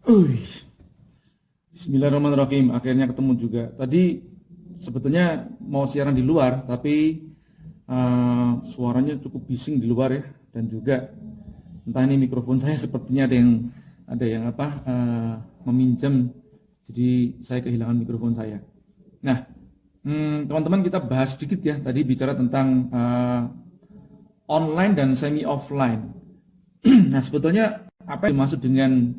Uy, Bismillahirrahmanirrahim. Akhirnya ketemu juga. Tadi sebetulnya mau siaran di luar, tapi suaranya cukup bising di luar ya, dan juga entah ini mikrofon saya sepertinya ada yang meminjam, jadi saya kehilangan mikrofon saya. Nah, teman-teman kita bahas sedikit ya. Tadi bicara tentang online dan semi offline. Nah, sebetulnya apa yang dimaksud dengan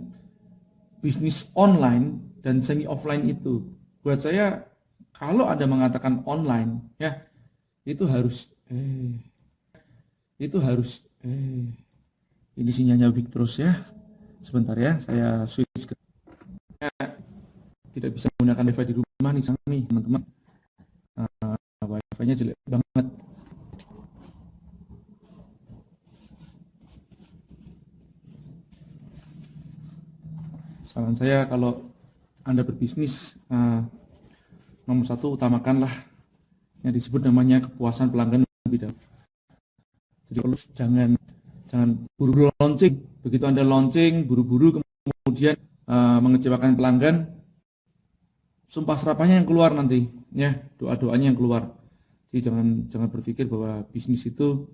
bisnis online dan semi offline itu? Buat saya, kalau Anda mengatakan online, ya itu harus ini sinyalnya weak terus ya. Sebentar ya, saya switch ke tidak bisa menggunakan wifi di rumah nih, sang nih teman-teman. Wifi-nya jelek banget. Saran saya kalau Anda berbisnis, nomor satu utamakanlah yang disebut namanya kepuasan pelanggan lebih dahulu. Jadi kalau jangan buru-buru launching. Begitu Anda launching, buru-buru kemudian mengecewakan pelanggan, sumpah serapahnya yang keluar nanti, ya doa-doanya yang keluar. Jadi jangan berpikir bahwa bisnis itu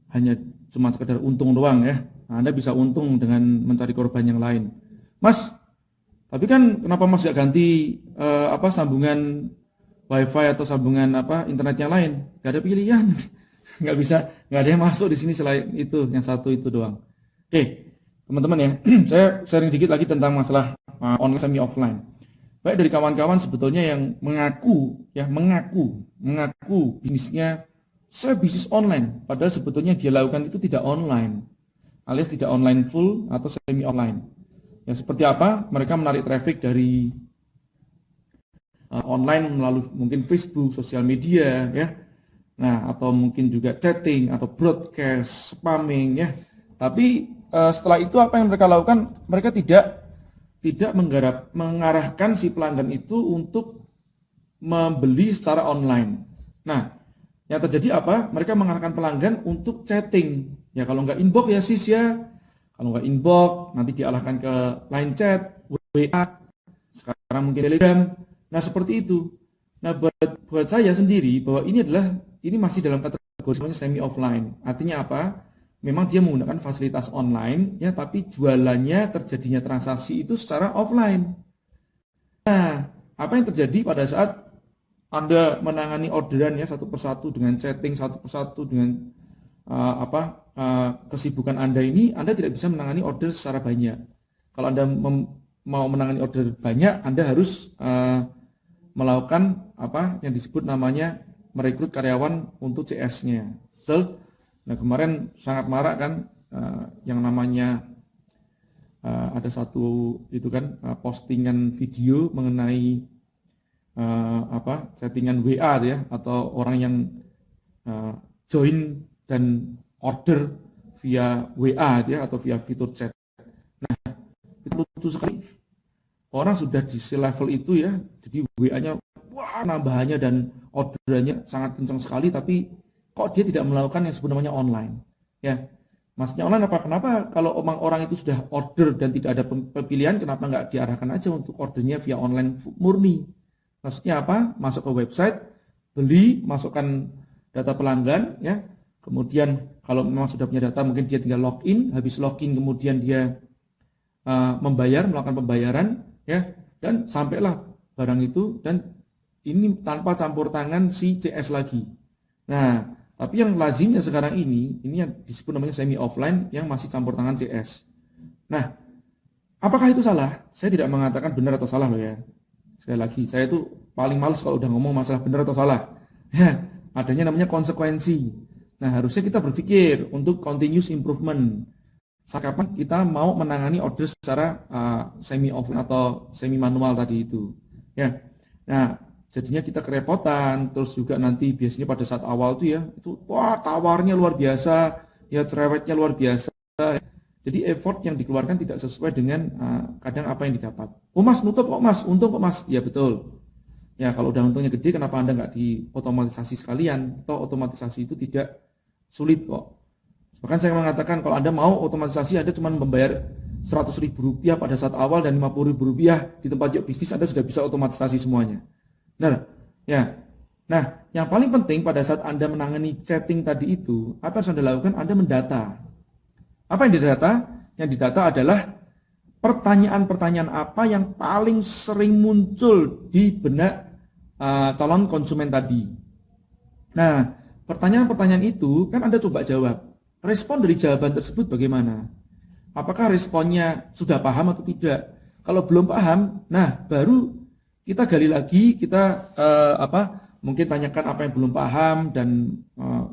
hanya cuma sekedar untung doang ya. Nah, Anda bisa untung dengan mencari korban yang lain. Mas, tapi kan kenapa Mas gak ganti sambungan wifi atau sambungan internet yang lain? Gak ada pilihan. Nggak bisa, nggak ada yang masuk di sini selain itu, yang satu itu doang. Oke, teman-teman ya, saya sharing dikit lagi tentang masalah online semi offline. Baik dari kawan-kawan sebetulnya yang mengaku bisnisnya saya bisnis online, padahal sebetulnya dia lakukan itu tidak online, alias tidak online full atau semi online. Ya seperti apa? Mereka menarik traffic dari online melalui mungkin Facebook, sosial media ya. Nah, atau mungkin juga chatting atau broadcast, spamming ya. Tapi setelah itu apa yang mereka lakukan? Mereka tidak mengarahkan si pelanggan itu untuk membeli secara online. Nah, yang terjadi apa? Mereka mengarahkan pelanggan untuk chatting. Ya kalau nggak inbox ya sis ya. Kalau nggak inbox nanti diarahkan ke line chat, WA, sekarang mungkin Telegram. Nah, seperti itu. Nah, buat saya sendiri bahwa ini masih dalam kategori semi offline. Artinya apa? Memang dia menggunakan fasilitas online ya, tapi jualannya terjadinya transaksi itu secara offline. Nah, apa yang terjadi pada saat Anda menangani orderan ya satu persatu dengan chatting, satu persatu dengan kesibukan Anda ini, Anda tidak bisa menangani order secara banyak. Kalau Anda mau menangani order banyak, Anda harus melakukan yang disebut namanya merekrut karyawan untuk CS-nya. Betul? Nah, kemarin sangat marak kan yang namanya ada satu itu kan postingan video mengenai chattingan WA ya, atau orang yang join dan order via WA ya, atau via fitur chat. Nah, itu lucu sekali. Orang sudah di level itu ya, jadi WA-nya wah nambahannya dan orderannya sangat kencang sekali, tapi kok dia tidak melakukan yang sebenarnya online ya. Maksudnya online apa? Kenapa kalau orang itu sudah order dan tidak ada pilihan, kenapa nggak diarahkan aja untuk ordernya via online murni? Maksudnya apa? Masuk ke website, beli, masukkan data pelanggan ya, kemudian kalau memang sudah punya data mungkin dia tinggal login, habis login kemudian dia melakukan pembayaran ya, dan sampailah barang itu, dan ini tanpa campur tangan si CS lagi. Nah, tapi yang lazimnya sekarang ini yang disebut namanya semi offline yang masih campur tangan CS. Nah, apakah itu salah? Saya tidak mengatakan benar atau salah loh ya. Sekali lagi, saya itu paling males kalau udah ngomong masalah benar atau salah. Ya, adanya namanya konsekuensi. Nah, harusnya kita berpikir untuk continuous improvement. Kapan kita mau menangani order secara semi offline atau semi manual tadi itu ya. Nah, jadinya kita kerepotan, terus juga nanti biasanya pada saat awal tuh ya, itu wah tawarnya luar biasa ya, cerewetnya luar biasa ya. Jadi effort yang dikeluarkan tidak sesuai dengan kadang apa yang didapat. Oh mas, nutup kok mas, untung kok mas. Ya betul ya, kalau udah untungnya gede kenapa Anda nggak diotomatisasi sekalian? Atau otomatisasi itu tidak sulit kok. Bahkan saya mengatakan kalau Anda mau otomatisasi, Anda cuma membayar Rp100.000 pada saat awal dan Rp50.000 di tempat Yuk Bisnis, Anda sudah bisa otomatisasi semuanya. Benar? Ya. Nah, yang paling penting pada saat Anda menangani chatting tadi itu, apa yang harus Anda lakukan? Anda mendata. Apa yang didata? Yang didata adalah pertanyaan-pertanyaan apa yang paling sering muncul di benak calon konsumen tadi. Nah, pertanyaan-pertanyaan itu kan Anda coba jawab. Respon dari jawaban tersebut bagaimana? Apakah responnya sudah paham atau tidak? Kalau belum paham, nah baru kita gali lagi, kita mungkin tanyakan apa yang belum paham dan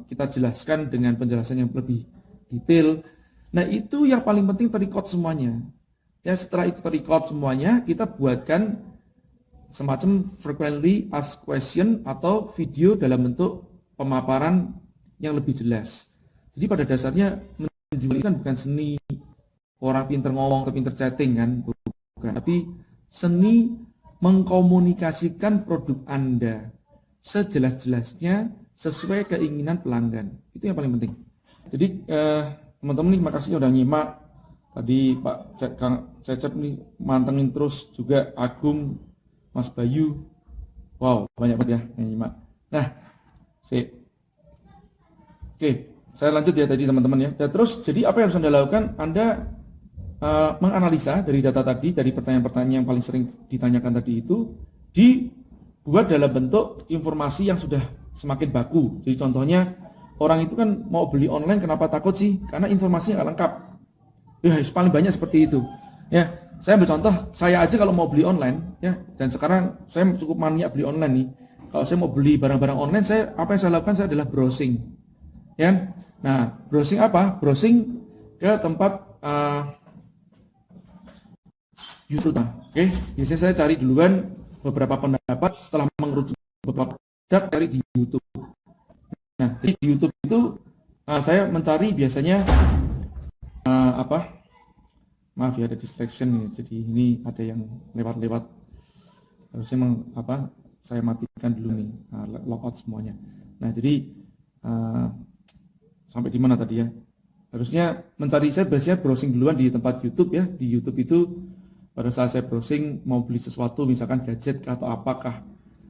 kita jelaskan dengan penjelasan yang lebih detail. Nah, itu yang paling penting terrecord semuanya. Ya, setelah itu terrecord semuanya, kita buatkan semacam frequently asked question atau video dalam bentuk pemaparan yang lebih jelas. Jadi pada dasarnya menjual kan bukan seni orang pinter ngomong atau pinter chatting kan, bukan. Tapi seni mengkomunikasikan produk Anda sejelas-jelasnya sesuai keinginan pelanggan. Itu yang paling penting. Jadi teman-teman nih, makasih udah nyimak. Tadi Pak Kang Cecep nih mantengin terus, juga Agung, Mas Bayu. Wow, banyak banget ya yang nyimak. Nah, oke, saya lanjut ya tadi teman-teman ya. Dan terus, jadi apa yang harus Anda lakukan? Anda menganalisa dari data tadi, dari pertanyaan-pertanyaan yang paling sering ditanyakan tadi itu, dibuat dalam bentuk informasi yang sudah semakin baku. Jadi contohnya, orang itu kan mau beli online, kenapa takut sih? Karena informasinya nggak lengkap. Ya, paling banyak seperti itu. Ya, saya ambil contoh, saya aja kalau mau beli online, ya, dan sekarang saya cukup maniak beli online nih. Kalau saya mau beli barang-barang online, apa yang saya lakukan? Saya adalah browsing. Ya, nah, browsing apa? Browsing ke tempat YouTube. Oke, biasanya saya cari duluan beberapa pendapat, setelah mengerucut beberapa produk, cari di YouTube. Nah, jadi di YouTube itu saya mencari biasanya maaf ya, ada distraction ya. Jadi ini ada yang lewat-lewat. Harusnya saya matikan dulu nih, logout semuanya. Nah, jadi sampai di mana tadi ya? Harusnya saya biasanya browsing duluan di tempat YouTube ya. Di YouTube itu pada saat saya browsing mau beli sesuatu, misalkan gadget atau apakah,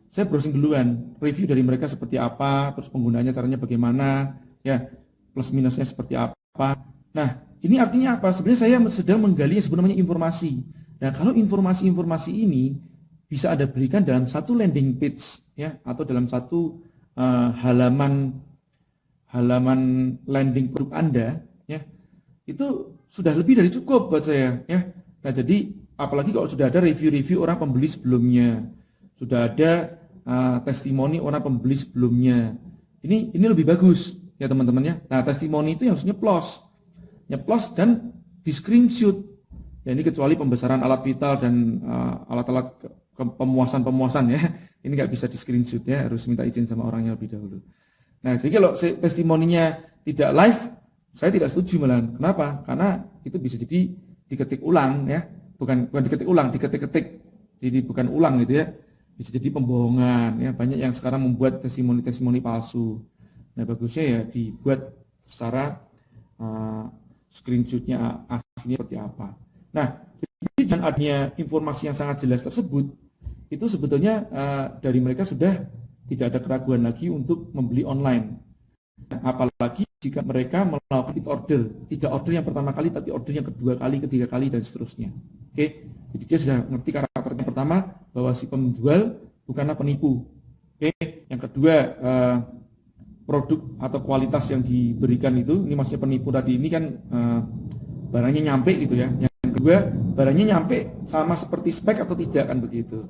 saya browsing duluan, review dari mereka seperti apa, terus penggunaannya caranya bagaimana, ya, plus minusnya seperti apa. Nah, ini artinya apa? Sebenarnya saya sedang menggali yang sebenarnya informasi. Nah, kalau informasi-informasi ini bisa Anda berikan dalam satu landing page, ya, atau dalam satu halaman landing produk Anda, ya, itu sudah lebih dari cukup buat saya, ya. Nah, jadi apalagi kalau sudah ada review-review orang pembeli sebelumnya, sudah ada testimoni orang pembeli sebelumnya, ini lebih bagus, ya teman-teman ya. Nah, testimoni itu yang harusnya nyeplos dan di screenshot. Ya, ini kecuali pembesaran alat vital dan alat-alat pemuasan ya. Ini nggak bisa di screenshot ya, harus minta izin sama orangnya lebih dahulu. Nah, jadi kalau testimoninya tidak live, saya tidak setuju malah. Kenapa? Karena itu bisa jadi diketik ulang ya, bukan diketik ulang, diketik-ketik. Jadi bukan ulang gitu ya. Bisa jadi pembohongan ya. Banyak yang sekarang membuat testimoni palsu. Nah, bagusnya ya dibuat secara screenshotnya aslinya seperti apa. Nah, jadi dengan adanya informasi yang sangat jelas tersebut, itu sebetulnya dari mereka sudah tidak ada keraguan lagi untuk membeli online. Apalagi jika mereka melakukan order, tidak order yang pertama kali, tapi order yang kedua kali, ketiga kali, dan seterusnya. Oke, jadi dia sudah ngerti karakternya. Pertama, bahwa si penjual bukanlah penipu. Oke, yang kedua, produk atau kualitas yang diberikan itu, ini maksudnya penipu tadi ini kan barangnya nyampe gitu ya. Yang kedua, barangnya nyampe sama seperti spek atau tidak kan begitu.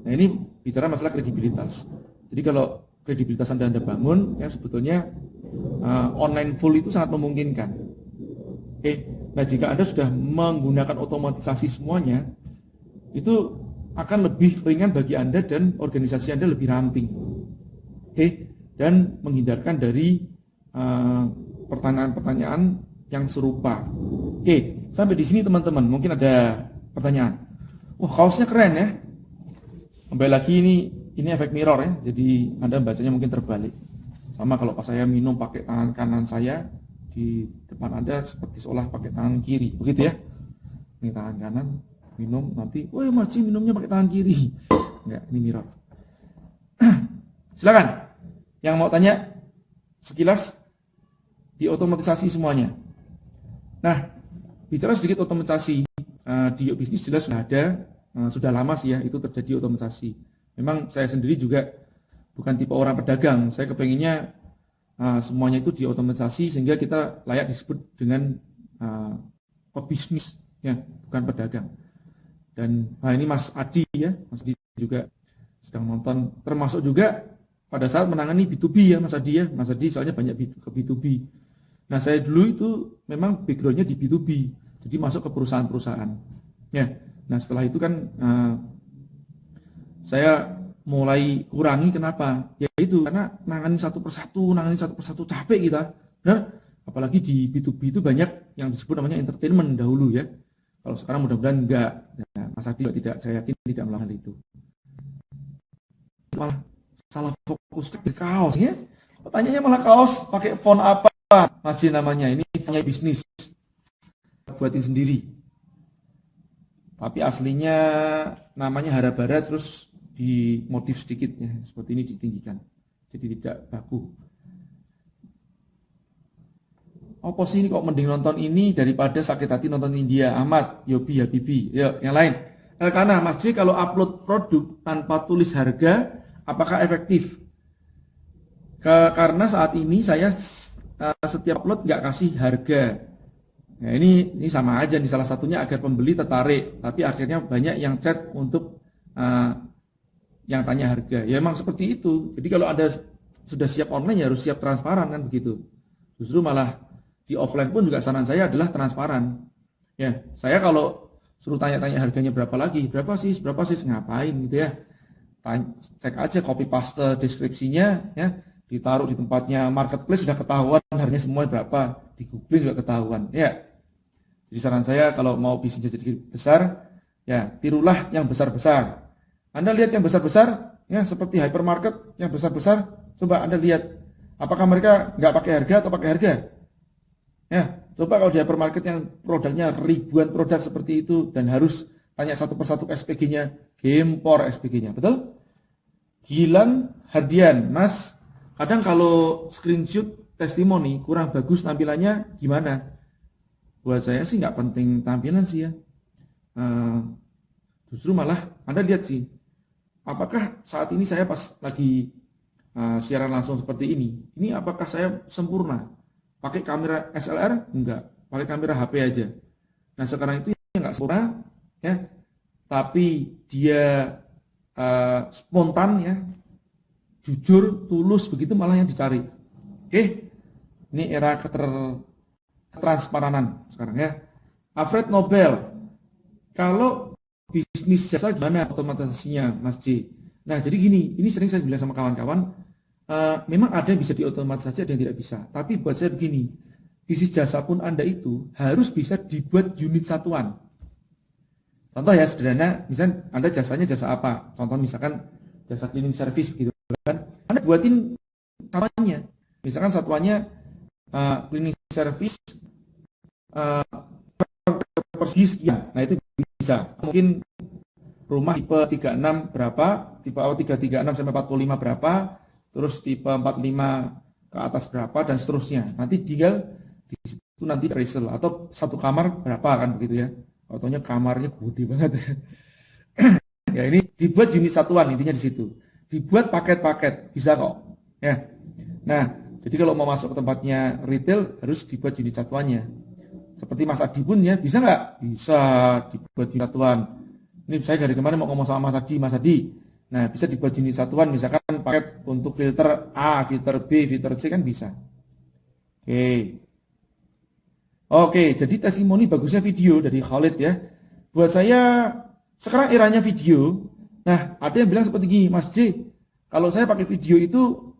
Nah, ini bicara masalah kredibilitas. Jadi kalau kredibilitas Anda bangun, ya sebetulnya online full itu sangat memungkinkan. Oke, nah jika Anda sudah menggunakan otomatisasi semuanya, itu akan lebih ringan bagi Anda dan organisasi Anda lebih ramping. Oke, dan menghindarkan dari pertanyaan-pertanyaan yang serupa. Oke, sampai di sini teman-teman, mungkin ada pertanyaan. Wah, kaosnya keren ya. Kembali lagi ini efek mirror ya, jadi Anda bacanya mungkin terbalik. Sama kalau pas saya minum pakai tangan kanan saya, di depan Anda seperti seolah pakai tangan kiri, begitu ya. Ini tangan kanan, minum, nanti, woi Mas Ji minumnya pakai tangan kiri. Enggak, ini mirip. Silakan. Yang mau tanya sekilas diotomatisasi semuanya. Nah, bicara sedikit otomatisasi di Yuk Bisnis jelas sudah ada, sudah lama sih ya itu terjadi otomatisasi. Memang saya sendiri juga bukan tipe orang pedagang. Saya kepenginnya semuanya itu diotomatisasi sehingga kita layak disebut dengan pebisnis, ya, bukan pedagang. Dan ini Mas Adi ya, Mas Adi juga sedang nonton, termasuk juga pada saat menangani B2B ya Mas Adi ya. Mas Adi soalnya banyak ke B2B. Nah saya dulu itu memang backgroundnya di B2B, jadi masuk ke perusahaan-perusahaan. Ya, nah setelah itu kan saya mulai kurangi, kenapa? Yaitu karena nangani satu persatu capek kita. Benar? Apalagi di B2B itu banyak yang disebut namanya entertainment dahulu ya. Kalau sekarang mudah-mudahan enggak. Nah, Mas Adi juga tidak, saya yakin tidak melakukan itu. Malah salah fokus ke kaos ya. Pertanyaannya malah kaos pakai font apa? Masih namanya ini fontnya bisnis. Buatin sendiri. Tapi aslinya namanya hara-bara terus dimodif sedikit ya, seperti ini ditinggikan. Jadi tidak baku. Apa sih ini kok mending nonton ini daripada sakit hati nonton India? Ahmad, Yobi, Habibi. Ya, yang lain. Karena Mas J kalau upload produk tanpa tulis harga, apakah efektif? Karena saat ini saya setiap upload nggak kasih harga. Nah, ini sama aja nih, salah satunya agar pembeli tertarik, tapi akhirnya banyak yang chat untuk yang tanya harga. Ya emang seperti itu. Jadi kalau Anda sudah siap online ya harus siap transparan kan begitu. Justru malah di offline pun juga saran saya adalah transparan. Ya, saya kalau suruh tanya-tanya harganya berapa lagi, berapa sih, ngapain gitu ya. Cek aja copy paste deskripsinya ya, ditaruh di tempatnya marketplace sudah ketahuan harganya semua berapa, di Google juga ketahuan ya. Jadi saran saya kalau mau bisnis jadi besar ya tirulah yang besar-besar. Anda lihat yang besar-besar ya seperti hypermarket yang besar-besar, coba Anda lihat apakah mereka nggak pakai harga atau pakai harga. Ya, coba kalau di hypermarket yang produknya ribuan produk seperti itu dan harus tanya satu persatu SPG-nya, gempor SPG-nya, betul? Gilang Hardian, Mas, kadang kalau screenshot testimoni kurang bagus tampilannya gimana? Buat saya sih nggak penting tampilan sih ya. Justru malah Anda lihat sih, apakah saat ini saya pas lagi siaran langsung seperti ini apakah saya sempurna? Pakai kamera SLR? Enggak. Pakai kamera HP aja. Nah sekarang itu enggak sempurna, ya, tapi dia spontan ya, jujur, tulus, begitu malah yang dicari. Oke, ini era ketransparanan sekarang ya. Alfred Nobel, kalau bisnis jasa gimana otomatisasinya, Mas J? Nah jadi gini, ini sering saya bilang sama kawan-kawan. Memang ada yang bisa diotomatisasi, ada yang tidak bisa. Tapi buat saya begini, bisnis jasa pun Anda itu harus bisa dibuat unit satuan. Contoh ya sederhana, misalnya Anda jasanya jasa apa? Contoh misalkan jasa cleaning service begitu kan. Anda buatin satuannya. Misalkan satuannya cleaning service persegi sekian. Nah itu bisa. Mungkin rumah tipe 36 berapa, tipe 336 sampai 45 berapa, terus tipe 45 ke atas berapa dan seterusnya. Nanti tinggal di situ nanti appraisal atau satu kamar berapa kan begitu ya. Contohnya kamarnya gede banget. Ya ini dibuat unit satuan intinya di situ. Dibuat paket-paket bisa kok. Ya. Nah, jadi kalau mau masuk ke tempatnya retail harus dibuat unit satuannya. Seperti Mas Adi pun ya bisa nggak? Bisa dibuat unit satuan. Ini saya dari kemarin mau ngomong sama Mas Adi. Nah, bisa dibuat unit satuan, misalkan paket untuk filter A, filter B, filter C kan bisa. Oke, jadi testimoni bagusnya video dari Khalid ya. Buat saya, sekarang eranya video. Nah, ada yang bilang seperti gini, Mas J, kalau saya pakai video itu,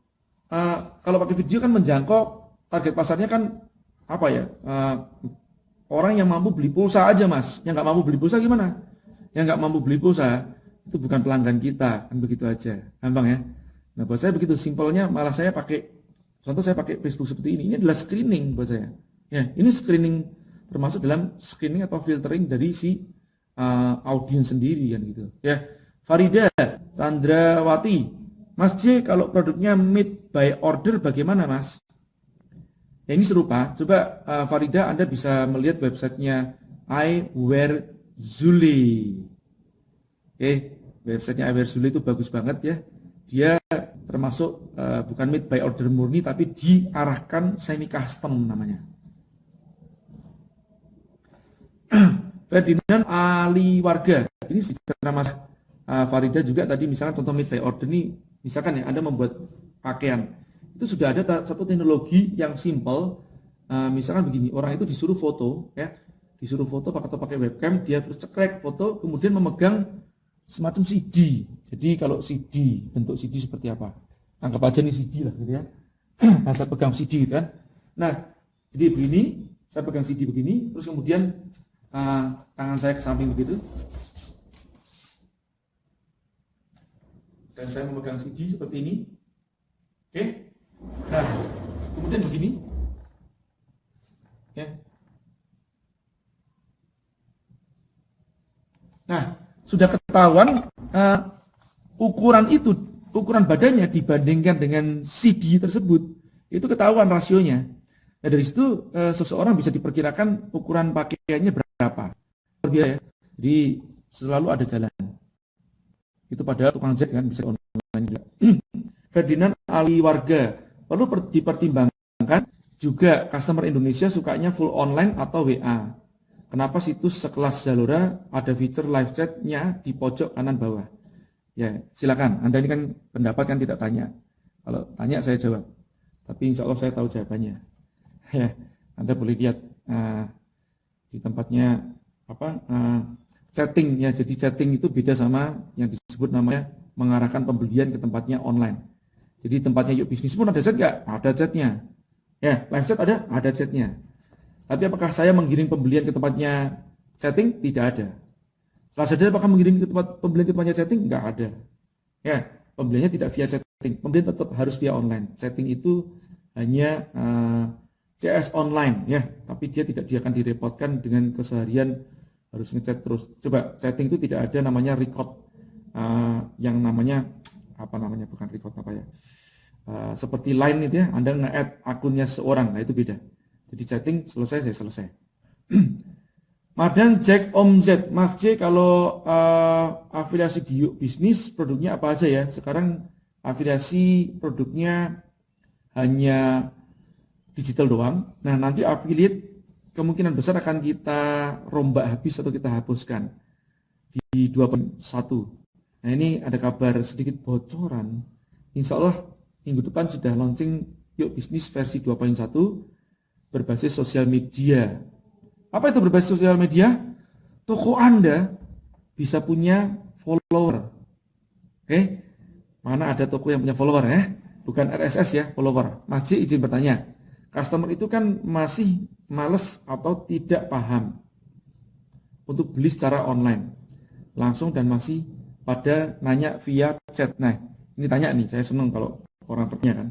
kalau pakai video kan menjangkau target pasarnya kan apa ya? Orang yang mampu beli pulsa aja, Mas. Yang nggak mampu beli pulsa gimana? Yang nggak mampu beli pulsa itu bukan pelanggan kita, kan begitu aja, gampang ya. Nah buat saya begitu simpelnya, malah saya pakai, contoh saya pakai Facebook seperti ini adalah screening buat saya. Ya, ini screening termasuk dalam screening atau filtering dari si audiens sendiri kan gitu. Ya, Farida Chandrawati, Mas J, kalau produknya made by order bagaimana Mas? Ya, ini serupa. Coba Farida, Anda bisa melihat websitenya I Wear Zuli. Oke, websitenya I Wear Zuli itu bagus banget ya. Dia termasuk bukan made by order murni, tapi diarahkan semi custom namanya. Ferdinand Ali Warga, ini secara Mas Farida juga tadi, misalkan contoh made by order ini, misalkan ya Anda membuat pakaian, itu sudah ada satu teknologi yang simple. Misalkan begini, orang itu disuruh foto ya, disuruh foto pakai webcam, dia terus cekrek foto, kemudian memegang semacam CD. Jadi kalau CD, bentuk CD seperti apa? Anggap aja nih CD lah gitu ya. Nah, saya pegang CD gitu kan. Nah, jadi begini, saya pegang CD begini, terus kemudian tangan saya ke samping begitu, dan saya memegang CD seperti ini. Oke. Nah, kemudian begini ya. Nah, sudah ketahuan ukuran itu, ukuran badannya dibandingkan dengan CD tersebut, itu ketahuan rasionya. Nah, dari situ seseorang bisa diperkirakan ukuran pakaiannya berapa. Biasa ya. Jadi selalu ada jalan. Itu padahal tukang jahit kan bisa online juga. Ferdinand Ali Warga, perlu dipertimbangkan juga customer Indonesia sukanya full online atau WA. Kenapa situs sekelas Zalora ada fitur live chat-nya di pojok kanan bawah? Ya, silakan. Anda ini kan pendapat kan tidak tanya. Kalau tanya saya jawab. Tapi insya Allah saya tahu jawabannya. Ya, Anda boleh lihat di tempatnya chatting ya. Jadi chatting itu beda sama yang disebut namanya mengarahkan pembelian ke tempatnya online. Jadi tempatnya Yuk Bisnis pun ada chat nggak? Ada chatnya. Ya, live chat ada chatnya. Tapi apakah saya menggiring pembelian ke tempatnya chatting? Tidak ada. Lazada apakah mengirim ke tempat pembelian ke tempatnya chatting? Enggak ada. Ya, pembeliannya tidak via chatting. Pembelian tetap harus via online. Chatting itu hanya CS online ya, tapi dia akan direpotkan dengan keseharian harus ngechat terus. Coba chatting itu tidak ada namanya record, yang namanya bukan record seperti line itu ya, Anda nge-add akunnya seorang, nah itu beda. Jadi chatting selesai saya selesai. Madan Jack Om Z, Mas J, kalau afiliasi di Yuk Bisnis produknya apa aja ya? Sekarang afiliasi produknya hanya digital doang. Nah, nanti affiliate kemungkinan besar akan kita rombak habis atau kita hapuskan di 2.1. Nah, ini ada kabar sedikit bocoran. Insya Allah minggu depan sudah launching Yuk Bisnis versi 2.1 berbasis sosial media. Apa itu berbasis sosial media? Toko Anda bisa punya follower. Oke, mana ada toko yang punya follower ya? Bukan RSS ya, follower. Masih izin bertanya. Customer itu kan masih males atau tidak paham untuk beli secara online langsung dan masih pada nanya via chat. Nah, ini tanya nih, saya senang kalau orang bertanya kan.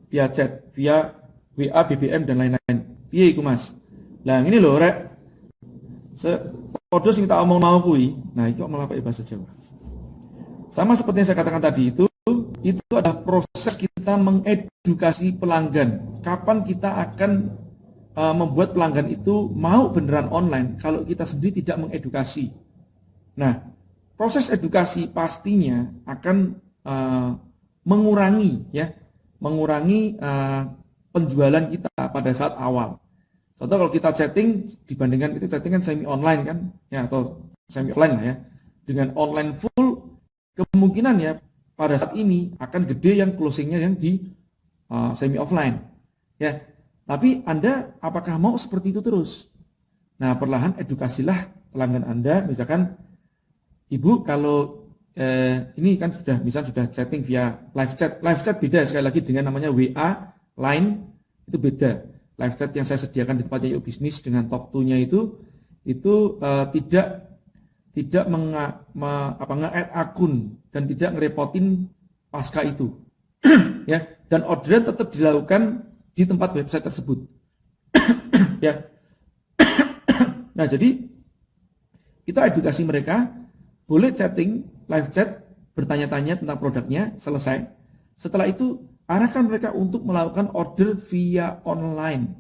Via chat, via WA, BBM dan lain-lain. Piye iku Mas? Lah ini lho rek. Podo sing tak omong mau kuwi. Nah, iki kok malah pakai bahasa Jawa. Sama seperti yang saya katakan tadi itu adalah proses kita mengedukasi pelanggan. Kapan kita akan membuat pelanggan itu mau beneran online kalau kita sendiri tidak mengedukasi. Nah, proses edukasi pastinya akan mengurangi penjualan kita pada saat awal. Contoh kalau kita chatting dibandingkan itu chatting kan semi online kan ya, atau semi offline lah ya. Dengan online full kemungkinan ya pada saat ini akan gede yang closingnya yang di semi offline ya. Tapi Anda apakah mau seperti itu terus? Nah, perlahan edukasilah pelanggan Anda. Misalkan Ibu kalau ini kan sudah chatting via live chat beda sekali lagi dengan namanya WA, Line itu beda. Live chat yang saya sediakan di tempatnya Yuk Bisnis dengan talk to-nya itu tidak nge-add akun dan tidak ngerepotin pasca itu. Ya, dan orderan tetap dilakukan di tempat website tersebut. ya. Nah, jadi kita edukasi mereka, boleh chatting, live chat, bertanya-tanya tentang produknya, selesai. Setelah itu, arahkan mereka untuk melakukan order via online.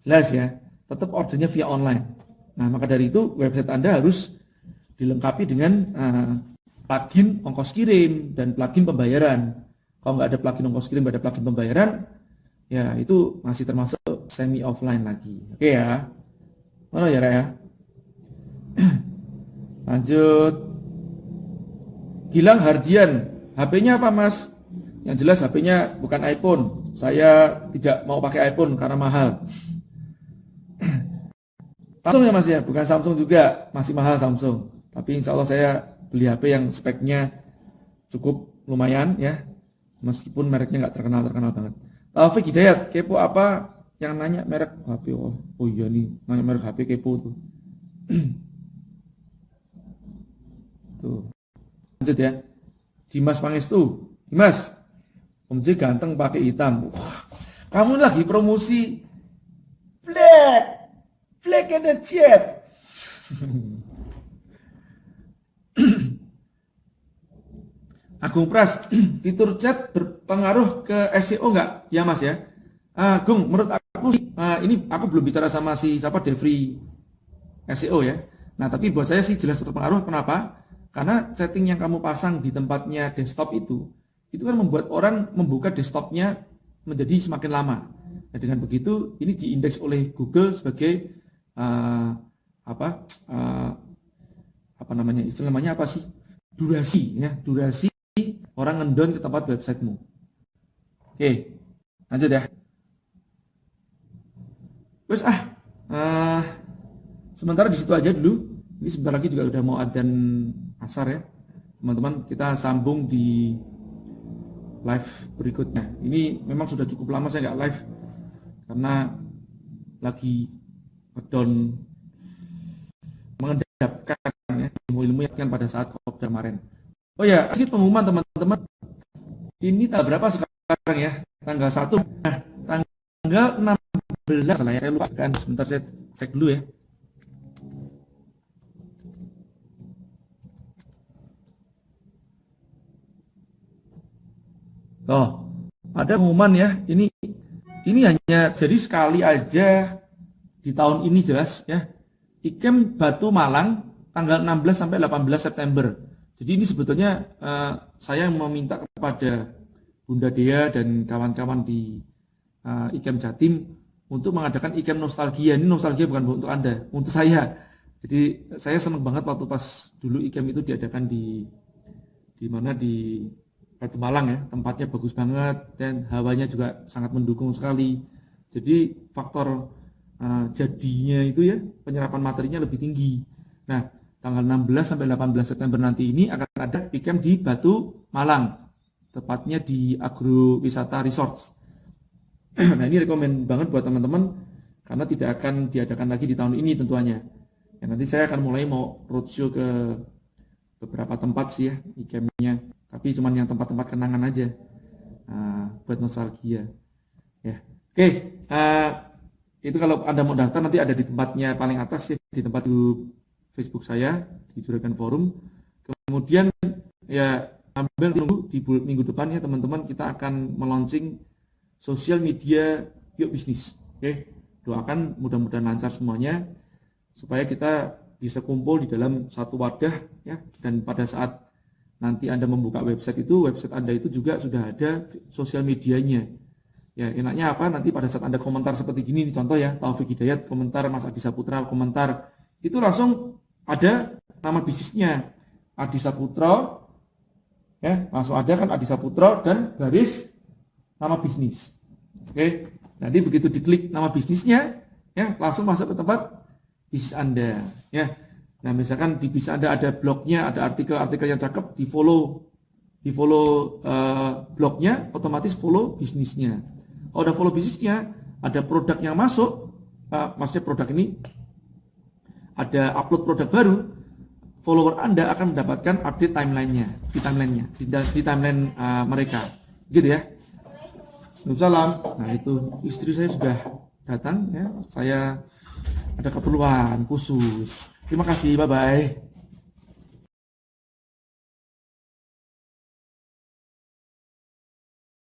Jelas ya, tetap ordernya via online. Nah, maka dari itu website Anda harus dilengkapi dengan plugin ongkos kirim dan plugin pembayaran. Kalau nggak ada plugin ongkos kirim, nggak ada plugin pembayaran, ya itu masih termasuk semi offline lagi. Oke ya, mana ya Raya? Lanjut. Gilang Hardian, HP-nya apa Mas? Yang jelas HP-nya bukan iPhone. Saya tidak mau pakai iPhone karena mahal. Samsung ya Mas ya, bukan Samsung juga, masih mahal Samsung. Tapi insya Allah saya beli HP yang speknya cukup lumayan ya, meskipun mereknya nggak terkenal banget. Taufik Hidayat, kepo apa yang nanya merek HP? Oh iya nih, nanya merek HP kepo tuh. Tuh. Lanjut ya. Dimas Pangestu. Dimas, Om J ganteng pakai hitam. Wah, kamu lagi promosi Black and the Jet. Agung Pras, fitur chat berpengaruh ke SEO enggak? Ya Mas ya. Agung, menurut aku ini aku belum bicara sama si siapa Devri SEO ya. Nah, tapi buat saya sih jelas berpengaruh. Kenapa? Karena setting yang kamu pasang di tempatnya desktop itu kan membuat orang membuka desktopnya menjadi semakin lama. Nah, dengan begitu ini diindeks oleh Google sebagai apa namanya, istilah namanya apa sih? Durasi ya, durasi orang ngedown ke tempat websitemu. Oke, lanjut ya. Terus sementara di situ aja dulu. Ini sebentar lagi juga udah mau adzan asar ya, teman-teman. Kita sambung di live berikutnya. Ini memang sudah cukup lama saya nggak live karena lagi down mengendapkan ya ilmu-ilmu yang pada saat Kopdar kemarin. Oh ya, sedikit pengumuman teman-teman. Ini tanggal berapa sekarang ya? Tanggal 1. Nah, tanggal 16 lah ya. Saya lupakan. Sebentar saya cek dulu ya. Oh, ada pengumuman ya. Ini hanya jadi sekali aja di tahun ini jelas ya. IKEM Batu Malang tanggal 16 sampai 18 September. Jadi ini sebetulnya saya meminta kepada Bunda Dea dan kawan-kawan di IKEM Jatim untuk mengadakan IKEM Nostalgia. Ini nostalgia bukan untuk Anda, untuk saya. Jadi saya senang banget waktu pas dulu IKEM itu diadakan di mana di Batu Malang ya, tempatnya bagus banget dan hawanya juga sangat mendukung sekali. Jadi faktor jadinya itu ya, penyerapan materinya lebih tinggi. Nah, tanggal 16 sampai 18 September nanti ini akan ada IKEM di Batu Malang, tepatnya di Agrowisata Resorts. Nah, ini rekomen banget buat teman-teman karena tidak akan diadakan lagi di tahun ini tentunya. Ya, nanti saya akan mulai mau roadshow ke beberapa tempat sih ya IKEM-nya. Tapi cuma yang tempat-tempat kenangan aja buat nostalgia ya. Oke, itu kalau Anda mau daftar nanti ada di tempatnya paling atas ya, di tempat Facebook saya di Juragan Forum. Kemudian ya sambil tunggu di minggu depan ya teman-teman, kita akan meluncing sosial media Yuk Bisnis. Oke, doakan mudah-mudahan lancar semuanya supaya kita bisa kumpul di dalam satu wadah ya, dan pada saat nanti Anda membuka website itu, website Anda itu juga sudah ada sosial medianya. Ya, enaknya apa? Nanti pada saat Anda komentar seperti gini, contoh ya, Taufik Hidayat komentar, Mas Adi Saputra komentar, itu langsung ada nama bisnisnya, Adi Saputra, ya, langsung ada kan Adi Saputra dan garis nama bisnis. Oke, nanti begitu diklik nama bisnisnya, ya, langsung masuk ke tempat bisnis Anda, ya. Nah, misalkan di bisa ada blognya, ada artikel-artikel yang cakep, di follow blognya, otomatis follow bisnisnya. Kalau udah follow bisnisnya, ada produk yang masuk, maksudnya produk ini ada upload produk baru, follower Anda akan mendapatkan update timelinenya, di timeline mereka, gitu ya. Salam. Nah itu istri saya sudah datang ya. Saya ada keperluan khusus. Terima kasih, bye-bye.